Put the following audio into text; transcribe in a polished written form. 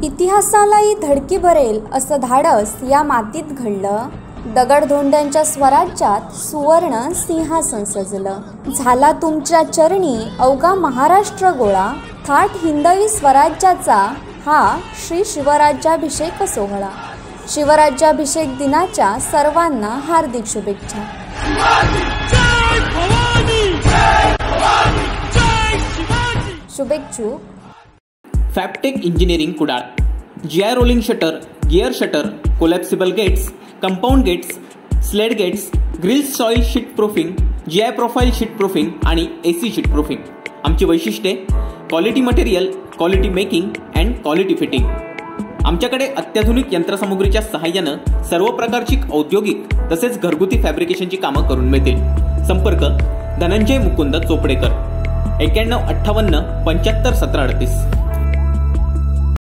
इतिहासालाही धडकी भरेल असं धाडस या मातीत घडलं. दगडधोंड्यांच्या स्वराज्यात सुवर्ण सिंहासन सजलं. झाला तुमच्या चरणी अवघा महाराष्ट्र गोळा. थाट हिंदवी स्वराज्याचा हा श्री शिवराज्याभिषेक सोहळा. शिवराज्याभिषेक दिनाच्या सर्वांना हार्दिक शुभेच्छा. शुभेच्छुक Fabtech engineering Kudal. GI rolling shutter, gear shutter, collapsible gates, compound gates, slide gates, grills soil sheet proofing, GI profile sheet proofing आणि AC शीट प्रूफिंग. आमची वैशिष्ट्ये: quality material, quality making and quality fitting. आमच्याकडे अत्याधुनिक यंत्रसामुग्रीच्या सहाय्यानं सर्व प्रकारची औद्योगिक तसेच घरगुती फॅब्रिकेशनची कामं करून मिळतील. संपर्क: धनंजय मुकुंद चोपडेकर, 91 58 75 17 38.